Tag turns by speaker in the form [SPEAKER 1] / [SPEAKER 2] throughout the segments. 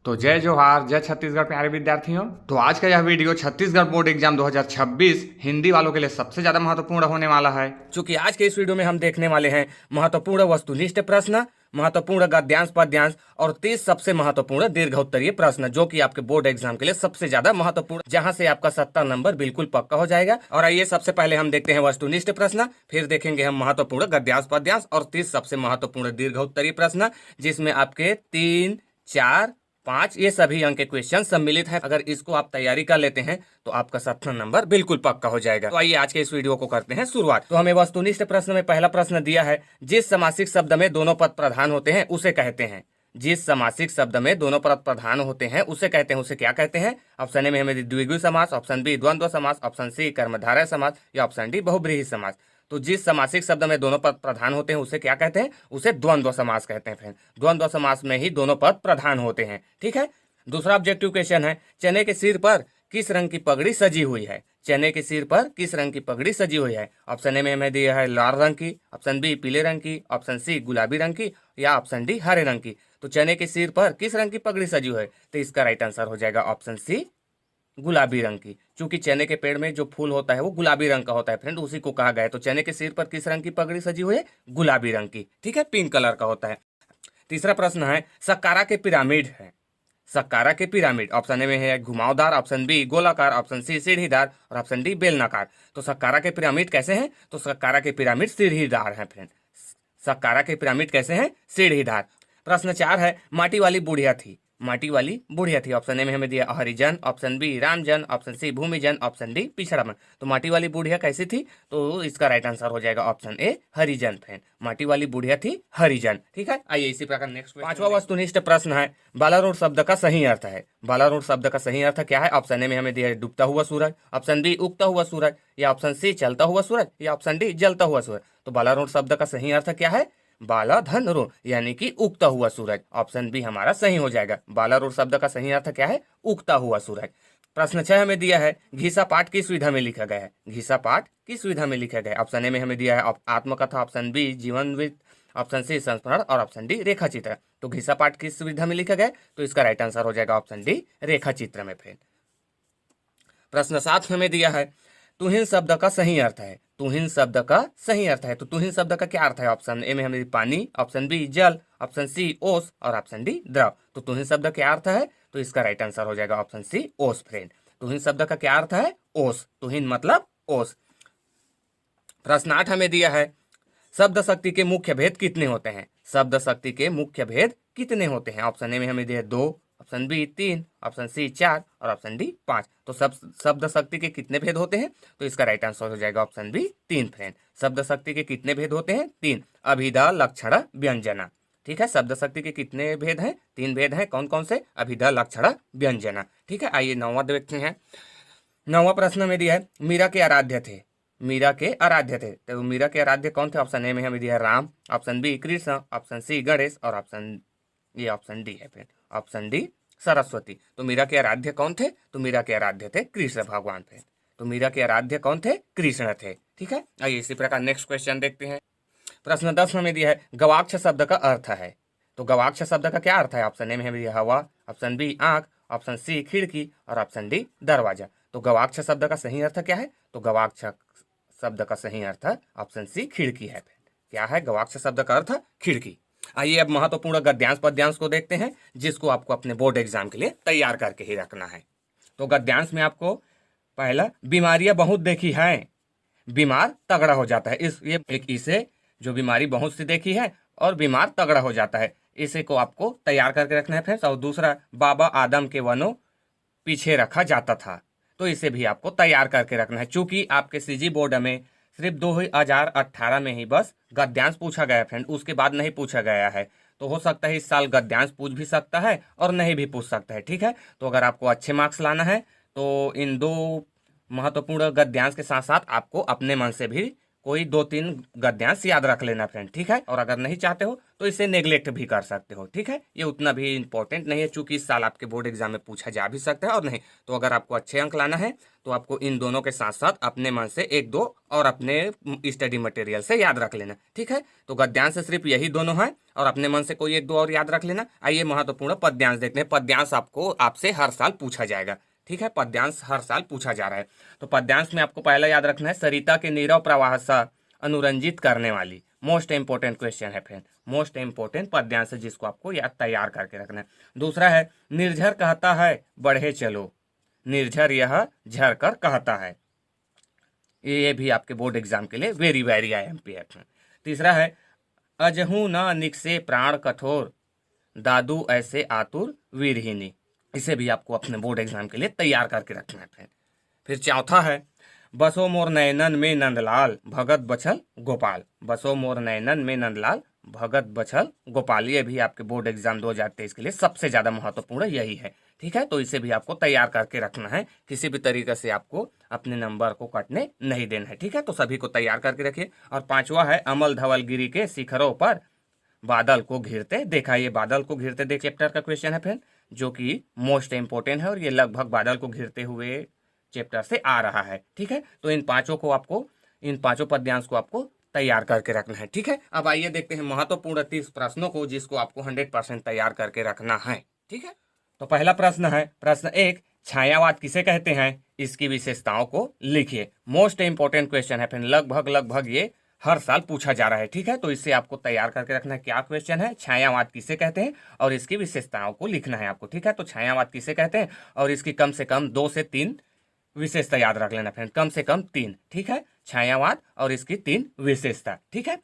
[SPEAKER 1] तो जय जोहार, जय छत्तीसगढ़ प्यारे विद्यार्थियों। तो आज का यह video Chhattisgarh board exam 2026 Hindi वालों के लिए सबसे ज्यादा महत्वपूर्ण होने वाला है।
[SPEAKER 2] चूंकि आज के इस वीडियो में हम देखने वाले हैं महत्वपूर्ण वस्तुनिष्ठ प्रश्न, महत्वपूर्ण गद्यांश पद्यांश और 30 सबसे महत्वपूर्ण दीर्घोत्तरीय प्रश्न, जो कि आपके बोर्ड एग्जाम के लिए सबसे ज्यादा महत्वपूर्ण, जहां से आपका 70 नंबर बिल्कुल पक्का हो जाएगा। और आइए सबसे पहले हम देखते हैं वस्तुनिष्ठ प्रश्न, फिर देखेंगे हम महत्वपूर्ण गद्यांश पद्यांश और 30 सबसे महत्वपूर्ण दीर्घोत्तरीय प्रश्न, जिसमें आपके 3, 4, 5 ये सभी अंक के क्वेश्चन सम्मिलित है। अगर इसको आप तैयारी कर लेते हैं तो आपका 70 नंबर बिल्कुल पक्का हो जाएगा। तो आइए आज के इस वीडियो को करते हैं शुरुआत। तो हमें वस्तुनिष्ठ प्रश्न में पहला प्रश्न दिया है, जिस समासिक शब्द में दोनों पद प्रधान होते हैं उसे कहते हैं। जिस समासिक शब्द में दोनों पद प्रधान होते हैं उसे कहते हैं, उसे क्या कहते हैं? ऑप्शन ए में हमें द्विगु समास, ऑप्शन बी द्वंद्व समास, ऑप्शन सी कर्मधारय समास या ऑप्शन डी बहुब्रीहि समास। तो जिस समासिक शब्द में दोनों पद प्रधान होते हैं उसे क्या कहते हैं? उसे द्वंद्व समास कहते हैं फ्रेंड। द्वंद्व समास में ही दोनों पद प्रधान होते हैं। ठीक है। दूसरा ऑब्जेक्टिव क्वेश्चन है, चने के सिर पर किस रंग की पगड़ी सजी हुई है? चने के सिर पर किस रंग की पगड़ी सजी हुई है? ऑप्शन ए में हमें दिया है लाल रंग की, ऑप्शन बी पीले रंग की, ऑप्शन सी गुलाबी रंग की या ऑप्शन डी हरे रंग की। तो चने के सिर पर किस रंग की पगड़ी सजी हुई है? तो इसका राइट आंसर हो जाएगा ऑप्शन सी गुलाबी रंग की। चूंकि चने के पेड़ में जो फूल होता है वो गुलाबी रंग का होता है फ्रेंड, उसी को कहा गया है। तो चने के सिर पर किस रंग की पगड़ी सजी हुई है? गुलाबी रंग की। ठीक है, पिंक कलर का होता है। तीसरा प्रश्न है, सक्कारा के पिरामिड है। सक्कारा के पिरामिड, ऑप्शन ए में है घुमावदार, ऑप्शन बी गोलाकार, ऑप्शन सी सीढ़ीदार और ऑप्शन डी बेलनाकार। तो सक्कारा के पिरामिड कैसे हैं? तो सक्कारा के पिरामिड सीढ़ीदार हैं फ्रेंड। सक्कारा के पिरामिड कैसे हैं? सीढ़ीदार। प्रश्न 4 है, माटी वाली बुढ़िया थी। माटी वाली बुढ़िया थी, ऑप्शन ए में हमें दिया हरिजन, ऑप्शन बी रामजन, ऑप्शन सी भूमिजन, ऑप्शन डी पिछड़ामन। तो माटी वाली बुढ़िया कैसी थी? तो इसका राइट आंसर हो जाएगा ऑप्शन ए हरिजन फ्रेंड। माटी वाली बुढ़िया थी हरिजन। ठीक है, आइए इसी प्रकार नेक्स्ट पांचवा वस्तुनिष्ठ प्रश्न है, बालारोड शब्द का सही अर्थ है। बालारोड शब्द का सही अर्थ क्या है? ऑप्शन ए में हमें दिया है डूबता हुआ सूरज, ऑप्शन बी उगता हुआ सूरज या ऑप्शन सी चलता हुआ सूरज या ऑप्शन डी जलता हुआ सूरज। तो बालारोड शब्द का सही अर्थ क्या है? बाला धन रो, यानी कि उगता हुआ सूरज। ऑप्शन बी हमारा सही हो जाएगा। बालारोड शब्द का सही अर्थ क्या है? उगता हुआ सूरज। प्रश्न 6 हमें दिया है, घिसा पाठ किस विधा में लिखा गया है? घिसा पाठ किस विधा में लिखा गया है? ऑप्शन ए में हमें दिया है आत्मकथा, ऑप्शन बी जीवन वृत्त, ऑप्शन सी संस्मरण और ऑप्शन डी रेखा चित्र। तो घिसा पाठ किस विधा में लिखा गया है? तो इसका राइट आंसर हो जाएगा ऑप्शन डी रेखा चित्र में फ्रेंड। प्रश्न 7 हमें दिया है, तुहिन शब्द का सही अर्थ है। तुहिन शब्द का सही अर्थ है। तो तुहिन शब्द का क्या अर्थ है? ऑप्शन ए में हमें पानी, ऑप्शन बी जल, ऑप्शन सी ओस और ऑप्शन डी द्रव। तो तुहिन शब्द का क्या अर्थ है? तो इसका राइट आंसर हो जाएगा ऑप्शन सी ओस फ्रेंड। तुहिन शब्द का क्या अर्थ है? ओस। तुहिन मतलब ओस। प्रश्न 8 हमें दिया है, शब्द शक्ति के मुख्य भेद कितने होते हैं? शब्द शक्ति के मुख्य भेद कितने होते हैं? ऑप्शन ए में हमें दिया 2, ऑप्शन बी 3, ऑप्शन सी 4 और ऑप्शन डी 5। तो शब्द शक्ति के कितने भेद होते हैं? तो इसका राइट आंसर हो जाएगा ऑप्शन बी 3 फ्रेंड। शब्द शक्ति के कितने भेद होते हैं? 3। अभिधा लक्षण व्यंजना। ठीक है, शब्द शक्ति के कितने भेद हैं? 3 भेद हैं। कौन कौन से? अभिधा लक्षण व्यंजना। ठीक है, आइए 9वां देखते हैं। 9वां प्रश्न में दिया है, मीरा के आराध्य थे। मीरा के आराध्य थे। तो मीरा के आराध्य कौन थे? ऑप्शन ए में हमें दिया है Ram, option B Krishna, option C Ganesh और ऑप्शन डी है फ्रेंड, ऑप्शन डी सरस्वती। तो मीरा के आराध्य कौन थे? तो मीरा के आराध्य थे कृष्ण भगवान थे। तो मीरा के आराध्य कौन थे? कृष्ण थे। ठीक है, आइए इसी प्रकार नेक्स्ट क्वेश्चन देखते हैं। प्रश्न 10 में दिया है, गवाक्ष शब्द का अर्थ है। तो गवाक्ष शब्द का क्या अर्थ है? ऑप्शन ए में हमें दिया हवा, ऑप्शन बी आंख, ऑप्शन सी खिड़की और ऑप्शन डी दरवाजा। तो गवाक्ष शब्द का सही अर्थ क्या है? तो गवाक्ष शब्द का सही अर्थ ऑप्शन सी खिड़की है। क्या है गवाक्ष शब्द का अर्थ? खिड़की। आइए अब महत्वपूर्ण गद्यांश पद्यांश को देखते हैं, जिसको आपको अपने बोर्ड एग्जाम के लिए तैयार करके ही रखना है। तो गद्यांश में आपको पहला, बीमारियां बहुत देखी हैं, बीमार तगड़ा हो जाता है। इसे जो बीमारी बहुत सी देखी है और बीमार तगड़ा हो जाता है, इसे को आपको तैयार करके रखना है फ्रेंड्स। और दूसरा, बाबा आदम के वनों पीछे रखा जाता था। तो इसे भी आपको तैयार करके रखना है। चूंकि आपके सीजी बोर्ड में सिर्फ 2018 में ही बस गद्यांश पूछा गया फ्रेंड, उसके बाद नहीं पूछा गया है। तो हो सकता है इस साल गद्यांश पूछ भी सकता है और नहीं भी पूछ सकता है। ठीक है, तो अगर आपको अच्छे मार्क्स लाना है तो इन 2 महत्वपूर्ण गद्यांश के साथ साथ आपको अपने मन से भी कोई 2-3 गद्यांश याद रख लेना फ्रेंड, ठीक है। और अगर नहीं चाहते हो तो इसे नेग्लेक्ट भी कर सकते हो, ठीक है। ये उतना भी इंपॉर्टेंट नहीं है, चूंकि इस साल आपके बोर्ड एग्जाम में पूछा जा भी सकता है और नहीं। तो अगर आपको अच्छे अंक लाना है तो आपको इन दोनों के साथ साथ अपने मन से 1-2 और अपने स्टडी मटेरियल से याद रख लेना, ठीक है। तो गद्यांश सिर्फ यही दोनों है और अपने मन से कोई 1-2 और याद रख लेना। आइए महत्वपूर्ण पद्यांश देखते हैं। पद्यांश आपसे हर साल पूछा जाएगा, ठीक है। पद्यांश हर साल पूछा जा रहा है। तो पद्यांश में आपको पहला याद रखना है, सरिता के नीरव प्रवाह सा अनुरंजित करने वाली। मोस्ट इंपोर्टेंट क्वेश्चन है फ्रेंड, मोस्ट इंपोर्टेंट पद्यांश है जिसको आपको याद तैयार करके रखना है। दूसरा है, निर्झर कहता है बढ़े चलो, निर्झर यह झर कर कहता है। ये भी आपके बोर्ड एग्जाम के लिए वेरी वेरी IMPF है। तीसरा है, अजहू न निकसे प्राण कठोर, दादू ऐसे आतुर वीरहिनी। इसे भी आपको अपने बोर्ड एग्जाम के लिए तैयार करके रखना है फ्रेंड। फिर चौथा है, बसो मोर नयनन में नंदलाल, भगत बछल गोपाल। बसो मोर नयनन में नंदलाल, भगत बछल गोपाल। ये भी आपके बोर्ड एग्जाम 2023 के लिए सबसे ज्यादा महत्वपूर्ण यही है, ठीक है। तो इसे भी आपको तैयार करके रखना है, किसी भी तरीके से आपको अपने नंबर को कटने नहीं देना है, ठीक है। तो सभी को तैयार करके रखिए। और पांचवा है, अमल धवल गिरी के शिखरों पर बादल को घिरते देखा। ये बादल को घिरते देख चैप्टर का क्वेश्चन है फ्रेंड, जो कि मोस्ट इंपोर्टेंट है और ये लगभग बादल को घिरते हुए चैप्टर से आ रहा है, ठीक है। तो इन पांचों पद्यांश को आपको तैयार करके रखना है, ठीक है। अब आइए देखते हैं महत्वपूर्ण 30 प्रश्नों को जिसको आपको 100% तैयार करके रखना है, ठीक है। तो पहला प्रश्न है, प्रश्न 1, छायावाद किसे कहते हैं, इसकी विशेषताओं को लिखिए। मोस्ट इंपोर्टेंट क्वेश्चन है फ्रेंड, लगभग ये हर साल पूछा जा रहा है, ठीक है। तो इससे आपको तैयार करके रखना है। क्या क्वेश्चन है, छायावाद किसे कहते हैं और इसकी विशेषताओं को लिखना है आपको, ठीक है। तो छायावाद किसे कहते हैं और इसकी कम से कम 2 से 3 विशेषता याद रख लेना फ्रेंड, कम से कम 3, ठीक है। छायावाद और इसकी 3 विशेषता, ठीक है।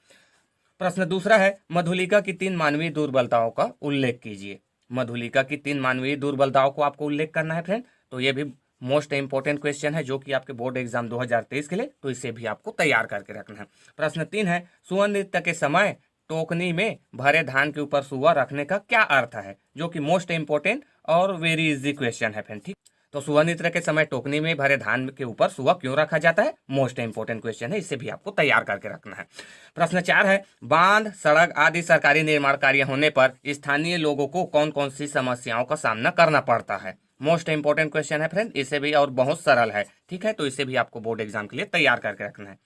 [SPEAKER 2] प्रश्न दूसरा है, मधुलिका की 3 मानवीय दुर्बलताओं का उल्लेख कीजिए। मधुलिका की 3 मानवीय दुर्बलताओं को आपको उल्लेख करना है फ्रेंड। तो ये भी मोस्ट इंपोर्टेंट क्वेश्चन है जो कि आपके बोर्ड एग्जाम 2023 के लिए, तो इसे भी आपको तैयार करके रखना है। प्रश्न 3 है, सुवन नृत्य के समय टोकनी में भरे धान के ऊपर सुआ रखने का क्या अर्थ है, जो कि मोस्ट इंपोर्टेंट और वेरी इजी क्वेश्चन है फ्रेंड, ठीक। तो सुआ नृत्य के समय टोकनी में भरे धान के ऊपर सुआ क्यों रखा जाता है, मोस्ट इंपोर्टेंट क्वेश्चन है, इसे भी आपको तैयार करके रखना है। प्रश्न 4 है, बांध, सड़क आदि सरकारी निर्माण कार्य होने पर स्थानीय लोगों को कौन कौन सी समस्याओं का सामना करना पड़ता है। मोस्ट इंपोर्टेंट क्वेश्चन है फ्रेंड, इसे भी और बहुत सरल है, ठीक है। तो इसे भी आपको बोर्ड एग्जाम के लिए तैयार करके रखना है।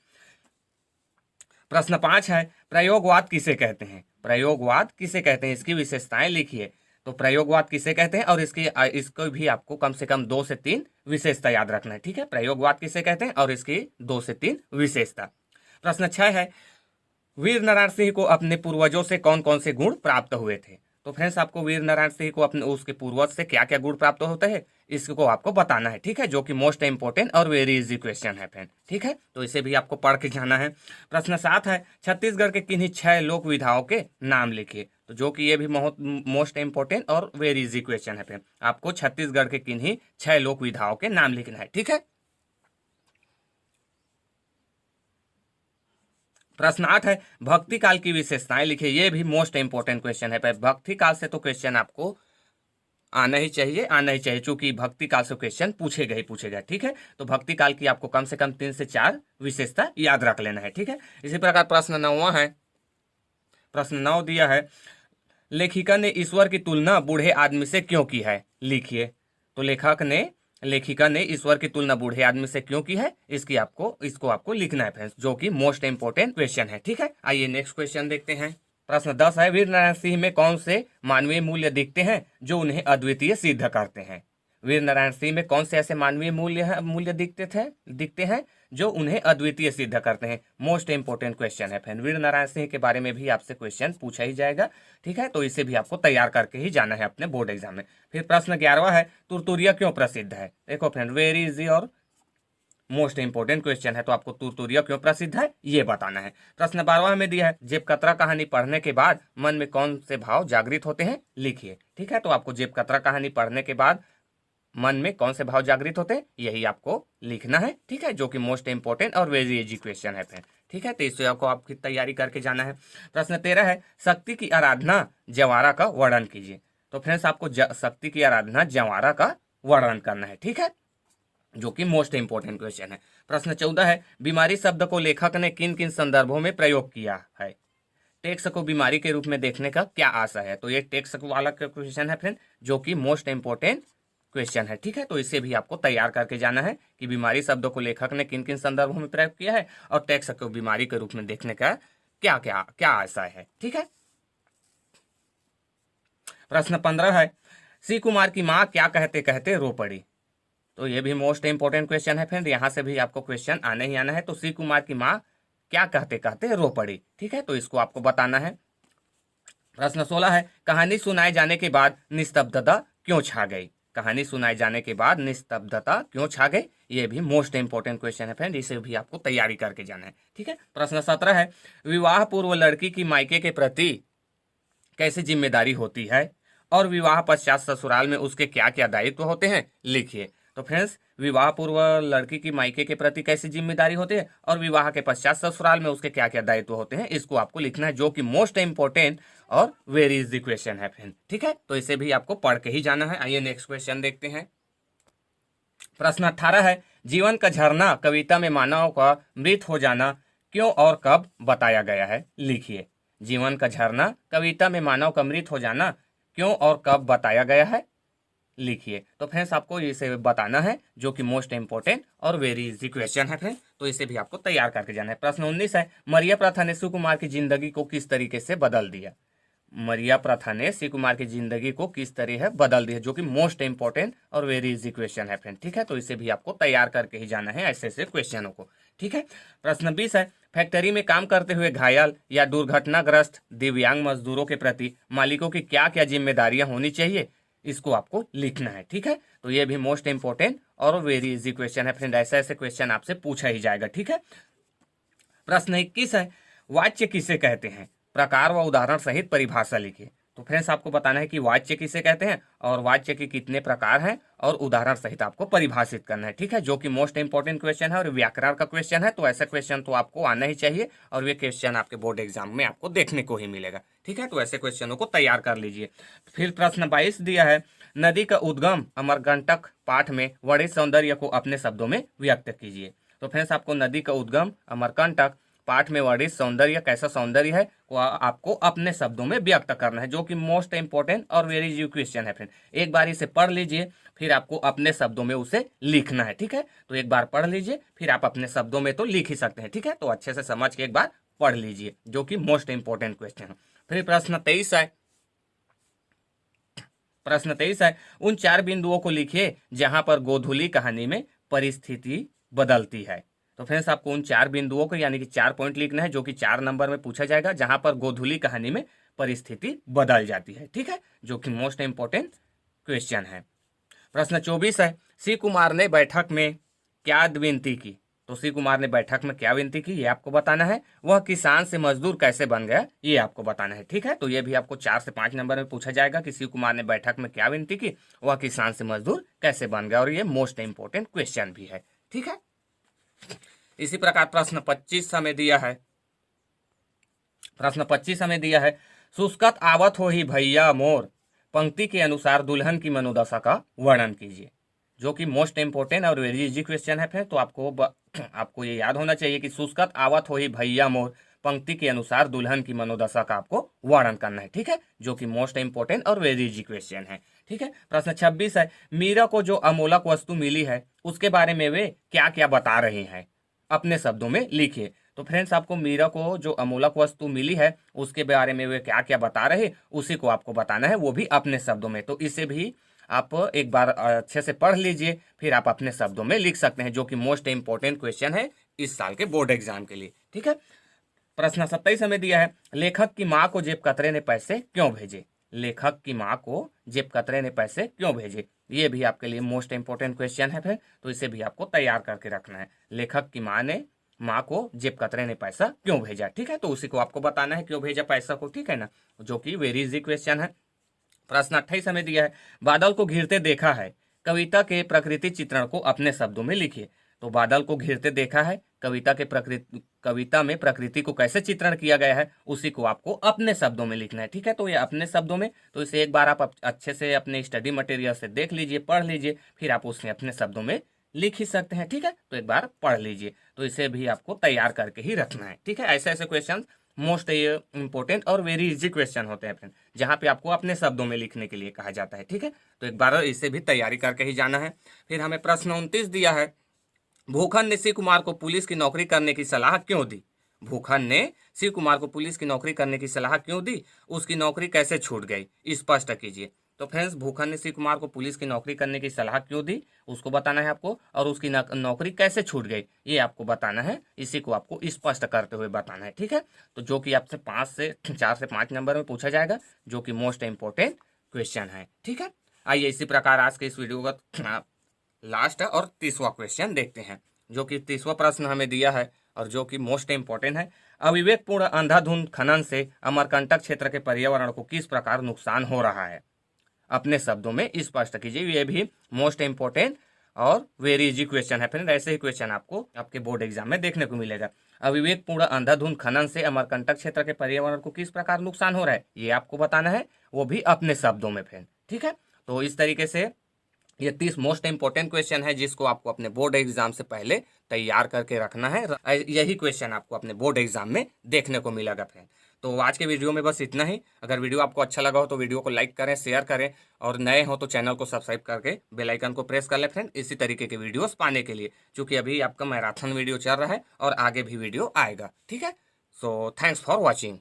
[SPEAKER 2] प्रश्न 5 है, प्रयोगवाद किसे कहते हैं। प्रयोगवाद किसे कहते हैं, इसकी विशेषताएं लिखिए। तो प्रयोगवाद किसे कहते हैं और इसको भी आपको कम से कम 2 से 3 विशेषता याद रखना है, ठीक है। प्रयोगवाद किसे कहते हैं और इसकी 2 से 3 विशेषता। प्रश्न 6 है, वीर नारायण सिंह को अपने पूर्वजों से कौन कौन से गुण प्राप्त हुए थे। तो फ्रेंड्स, आपको वीर नारायण सिंह को अपने उसके पूर्वज से क्या क्या गुण प्राप्त होते हैं इसको आपको बताना है, ठीक है, जो कि मोस्ट इंपोर्टेंट और वेरी इजी क्वेश्चन है फ्रेंड, ठीक है। तो इसे भी आपको पढ़ के जाना है। प्रश्न 7 है, छत्तीसगढ़ के किन्हीं 6 लोक विधाओं के नाम लिखिए। तो जो कि ये भी मोस्ट इंपोर्टेंट और वेरी इजी क्वेश्चन है फ्रेंड, आपको छत्तीसगढ़ के किन्हीं 6 लोक विधाओं के नाम लिखना है, ठीक है। प्रश्न 8 है, भक्ति काल की विशेषताएं लिखिए। ये भी मोस्ट इंपोर्टेंट क्वेश्चन है। भक्ति काल से तो क्वेश्चन आपको आना ही चाहिए, चूंकि भक्ति काल से क्वेश्चन पूछेगा, ठीक है। तो भक्ति काल की आपको कम से कम 3 से 4 विशेषता याद रख लेना है, ठीक है। इसी प्रकार प्रश्न 9 है, प्रश्न 9 दिया है, लेखिका ने ईश्वर की तुलना बूढ़े आदमी से क्यों की है, लिखिए। तो लेखिका ने ईश्वर की तुलना बूढ़े आदमी से क्यों की है, इसको आपको लिखना है फ्रेंड्स, जो कि मोस्ट इंपोर्टेंट क्वेश्चन है, ठीक है। आइए नेक्स्ट क्वेश्चन देखते हैं। प्रश्न 10 है, वीर नारायण सिंह में कौन से मानवीय मूल्य दिखते हैं जो उन्हें अद्वितीय सिद्ध करते हैं। वीर नारायण सिंह में कौन से ऐसे मानवीय मूल्य दिखते हैं जो उन्हें अद्वितीय सिद्ध करते हैं। मोस्ट इंपोर्टेंट क्वेश्चन है फ्रेंड, वीर नारायण सिंह के बारे में भी आपसे क्वेश्चन पूछा ही जाएगा, ठीक है। तो इसे भी आपको तैयार करके ही जाना है अपने बोर्ड एग्जाम में। फिर प्रश्न 11वां है, तुरतुरिया क्यों प्रसिद्ध है। देखो फ्रेंड, वेरी इजी और मोस्ट इंपोर्टेंट क्वेश्चन है, तो आपको तुरतुरिया क्यों प्रसिद्ध है ये बताना है। प्रश्न 12वां में दिया है, जेब कतरा कहानी पढ़ने के बाद मन में कौन से भाव जागृत होते हैं, लिखिए, ठीक है। तो आपको जेब कतरा कहानी पढ़ने के बाद मन में कौन से भाव जागृत होते हैं यही आपको लिखना है, ठीक है, जो कि मोस्ट इंपोर्टेंट और वेरी इजी क्वेश्चन है फ्रेंड, ठीक है। तो इससे आपको आपकी तैयारी करके जाना है। प्रश्न 13 है, शक्ति की आराधना जवारा का वर्णन कीजिए। तो फ्रेंड्स, आपको शक्ति की आराधना जवारा का वर्णन करना है, ठीक है। जो कि मोस्ट इंपोर्टेंट क्वेश्चन है। प्रश्न 14 है, बीमारी शब्द को लेखक ने किन किन संदर्भों में प्रयोग किया है? टेक्स्ट को बीमारी के रूप में देखने का क्या आशा है? तो ये टेक्स्ट वाला क्वेश्चन है फ्रेंड, जो कि मोस्ट इंपोर्टेंट क्वेश्चन है। ठीक है, तो इसे भी आपको तैयार करके जाना है कि बीमारी शब्द को लेखक ने किन किन संदर्भों में प्रयोग किया है और टेक्स्ट को बीमारी के रूप में देखने का क्या क्या क्या आशय है। ठीक है, प्रश्न 15 है, सी कुमार की माँ क्या कहते कहते रो पड़ी? तो ये भी मोस्ट इंपोर्टेंट क्वेश्चन है फ्रेंड, यहाँ से भी आपको क्वेश्चन आने ही आना है। तो सी कुमार की माँ क्या कहते कहते रो पड़ी? ठीक है, तो इसको आपको बताना है। प्रश्न 16 है, कहानी सुनाए जाने के बाद निस्तब्धता क्यों छा गई? कहानी सुनाए जाने के बाद निस्तब्धता क्यों छा गई? ये भी मोस्ट इंपोर्टेंट क्वेश्चन है फ्रेंड, इसे भी आपको तैयारी करके जाना है। ठीक है, प्रश्न 17 है, विवाह पूर्व लड़की की मायके के प्रति कैसी जिम्मेदारी होती है और विवाह पश्चात ससुराल में उसके क्या क्या दायित्व होते हैं? लिखिए। तो फ्रेंड्स, विवाह पूर्व लड़की की मायके के प्रति कैसी जिम्मेदारी होती है और विवाह के पश्चात ससुराल में उसके क्या क्या दायित्व होते हैं, इसको आपको लिखना है, जो कि मोस्ट इंपोर्टेंट और वेरी इजी क्वेश्चन है फ्रेंड। ठीक है, तो इसे भी आपको पढ़ के ही जाना है। आइए नेक्स्ट क्वेश्चन देखते हैं। प्रश्न 18 है, जीवन का झरना कविता में मानव का मृत हो जाना क्यों और कब बताया गया है? लिखिए। जीवन का झरना कविता में मानव का मृत हो जाना क्यों और कब बताया गया है? लिखिए। तो फ्रेंड्स, आपको इसे बताना है, जो कि मोस्ट इंपोर्टेंट और वेरी इजी क्वेश्चन है फ्रेंड, तो इसे भी आपको तैयार करके जाना है। प्रश्न 19 है, मरिया प्रथा ने सुकुमार की जिंदगी को किस तरीके से बदल दिया? मरिया प्रथा ने श्री कुमार की जिंदगी को किस तरह है बदल दिया, जो कि मोस्ट इंपोर्टेंट और वेरी इजी क्वेश्चन है फ्रेंड। ठीक है, तो इसे भी आपको तैयार करके ही जाना है ऐसे ऐसे क्वेश्चनों को। ठीक है, प्रश्न 20 है, फैक्ट्री में काम करते हुए घायल या दुर्घटनाग्रस्त दिव्यांग मजदूरों के प्रति मालिकों की क्या क्या जिम्मेदारियां होनी चाहिए, इसको आपको लिखना है। ठीक है, तो ये भी मोस्ट इंपोर्टेंट और वेरी इजी क्वेश्चन है फ्रेंड, ऐसे ऐसे क्वेश्चन आपसे पूछा ही जाएगा। ठीक है, प्रश्न 21 है, वाच्य किसे कहते हैं? प्रकार व उदाहरण सहित परिभाषा लिखिए। तो फ्रेंड्स, आपको बताना है कि वाच्य किसे कहते हैं और वाच्य के कितने प्रकार हैं और उदाहरण सहित आपको परिभाषित करना है। ठीक है, जो कि मोस्ट इंपोर्टेंट क्वेश्चन है और व्याकरण का क्वेश्चन है, तो ऐसा क्वेश्चन तो आपको आना ही चाहिए और ये क्वेश्चन आपके बोर्ड एग्जाम में आपको देखने को ही मिलेगा। ठीक है, तो ऐसे क्वेश्चनों को तैयार कर लीजिए। फिर प्रश्न 22 दिया है, नदी का उद्गम अमरकंटक पाठ में वर्णित सौंदर्य को अपने शब्दों में व्यक्त कीजिए। तो फ्रेंड्स, आपको नदी का उद्गम अमरकंटक पाठ में वर्णित सौंदर्य कैसा सौंदर्य है को आपको अपने शब्दों में व्यक्त करना है, जो कि मोस्ट इंपोर्टेंट और वेरी इजी क्वेश्चन है फ्रेंड। एक बार इसे पढ़ लीजिए, फिर आपको अपने शब्दों में उसे लिखना है। ठीक है, तो एक बार पढ़ लीजिए, फिर आप अपने शब्दों में तो लिख ही सकते हैं। ठीक है, तो अच्छे से समझ के एक बार पढ़ लीजिए, जो कि मोस्ट इंपोर्टेंट क्वेश्चन है। फिर प्रश्न 23 है, प्रश्न 23 है, उन 4 बिंदुओं को लिखिए जहां पर गोधुली कहानी में परिस्थिति बदलती है। तो फ्रेंड्स, आपको उन 4 बिंदुओं को यानी कि 4 पॉइंट लिखना है, जो कि 4 नंबर में पूछा जाएगा, जहां पर गोधुली कहानी में परिस्थिति बदल जाती है। ठीक है, जो कि मोस्ट इंपोर्टेंट क्वेश्चन है। प्रश्न 24 है, सी कुमार ने बैठक में क्या विनती की? तो सी कुमार ने बैठक में क्या विनती की, ये आपको बताना है। वह किसान से मजदूर कैसे बन गया, ये आपको बताना है। ठीक है, तो ये भी आपको 4 से 5 नंबर में पूछा जाएगा कि सी कुमार ने बैठक में क्या विनती की, वह किसान से मजदूर कैसे बन गया, और ये मोस्ट इंपोर्टेंट क्वेश्चन भी है। ठीक है, इसी प्रकार प्रश्न 25 हमें दिया है। प्रश्न 25 हमें दिया है, शुष्कत आवत हो ही भैया मोर, पंक्ति के अनुसार दुल्हन की मनोदशा का वर्णन कीजिए। जो कि मोस्ट इंपोर्टेंट और वेरी इजी क्वेश्चन है फिर, तो आपको ये याद होना चाहिए कि शुष्कत आवत हो ही भैया मोर, पंक्ति के अनुसार दुल्हन की मनोदशा का आपको वर्णन करना है। ठीक है, जो कि मोस्ट इंपोर्टेंट और वेरी इजी क्वेश्चन है। ठीक है, प्रश्न 26 है, मीरा को जो अमूलक वस्तु मिली है उसके बारे में वे क्या क्या बता रहे हैं, अपने शब्दों में लिखिए। तो फ्रेंड्स, आपको मीरा को जो अमूलक वस्तु मिली है उसके बारे में वे क्या क्या बता रहे, उसी को आपको बताना है, वो भी अपने शब्दों में। तो इसे भी आप एक बार अच्छे से पढ़ लीजिए, फिर आप अपने शब्दों में लिख सकते हैं, जो कि मोस्ट इंपोर्टेंट क्वेश्चन है इस साल के बोर्ड एग्जाम के लिए। ठीक है, प्रश्न 27 हमें दिया है, लेखक की माँ को जेब कतरे ने पैसे क्यों भेजे? लेखक की माँ को जेब कतरे ने पैसे क्यों भेजे, ये भी आपके लिए मोस्ट इंपोर्टेंट क्वेश्चन है फिर, तो इसे भी आपको तैयार करके रखना है। लेखक की माँ को जेब कतरे ने पैसा क्यों भेजा? ठीक है, तो उसी को आपको बताना है क्यों भेजा पैसा को। ठीक है ना, जो कि वेरी इजी क्वेश्चन है। प्रश्न 28 हमें दिया है, बादल को घिरते देखा है, कविता के प्रकृति चित्रण को अपने शब्दों में लिखिए। तो बादल को घिरते देखा है, कविता में प्रकृति को कैसे चित्रण किया गया है, उसी को आपको अपने शब्दों में लिखना है। ठीक है, तो ये अपने शब्दों में, तो इसे एक बार आप अच्छे से अपने स्टडी मटेरियल से देख लीजिए, पढ़ लीजिए, फिर आप उसे अपने शब्दों में लिख ही सकते हैं। ठीक है, तो एक बार पढ़ लीजिए। तो इसे भी आपको तैयार करके ही रखना है। ठीक है, ऐसे ऐसे क्वेश्चन मोस्ट इंपॉर्टेंट और वेरी इजी क्वेश्चन होते हैं फ्रेंड, जहाँ पे आपको अपने शब्दों में लिखने के लिए कहा जाता है। ठीक है, तो एक बार इसे भी तैयारी करके ही जाना है। फिर हमें प्रश्न 29 दिया है, भूखन ने शिव कुमार को पुलिस की नौकरी करने की सलाह क्यों दी? भूखन ने शिव कुमार को पुलिस की नौकरी करने की सलाह क्यों दी? उसकी नौकरी कैसे छूट गई? स्पष्ट कीजिए। तो फ्रेंड्स, भूखन ने शिव कुमार को पुलिस की नौकरी करने की सलाह क्यों दी, उसको बताना है आपको, और उसकी नौकरी कैसे छूट गई ये आपको बताना है। इसी को आपको स्पष्ट करते हुए बताना है। ठीक है, तो जो कि आपसे 4 से 5 नंबर में पूछा जाएगा, जो कि मोस्ट इंपॉर्टेंट क्वेश्चन है। ठीक है, आइए इसी प्रकार आज के इस वीडियो का लास्ट और 30वां क्वेश्चन देखते हैं, जो कि 30वां प्रश्न हमें दिया है और जो कि मोस्ट इंपॉर्टेंट है। अविवेकपूर्ण अंधाधुंध खनन से अमरकंटक क्षेत्र के पर्यावरण को किस प्रकार नुकसान हो रहा है? अपने शब्दों में स्पष्ट कीजिए। ये भी मोस्ट इंपॉर्टेंट और वेरी इजी क्वेश्चन है फ्रेंड। ऐसे ही क्वेश्चन आपको आपके बोर्ड एग्जाम में देखने को मिलेगा। अविवेकपूर्ण अंधाधुंध खनन से अमरकंटक क्षेत्र के पर्यावरण को किस प्रकार नुकसान हो रहा है, ये आपको बताना है, वो भी अपने शब्दों में फ्रेंड। ठीक है, तो इस तरीके से ये 30 मोस्ट इंपॉर्टेंट क्वेश्चन है, जिसको आपको अपने बोर्ड एग्जाम से पहले तैयार करके रखना है। यही क्वेश्चन आपको अपने बोर्ड एग्जाम में देखने को मिलेगा फ्रेंड। तो आज के वीडियो में बस इतना ही। अगर वीडियो आपको अच्छा लगा हो तो वीडियो को लाइक करें, शेयर करें, और नए हो तो चैनल को सब्सक्राइब करके बेल आइकन को प्रेस कर लें फ्रेंड, इसी तरीके के वीडियोस पाने के लिए, क्योंकि अभी आपका मैराथन वीडियो चल रहा है और आगे भी वीडियो आएगा। ठीक है, सो थैंक्स फॉर वॉचिंग।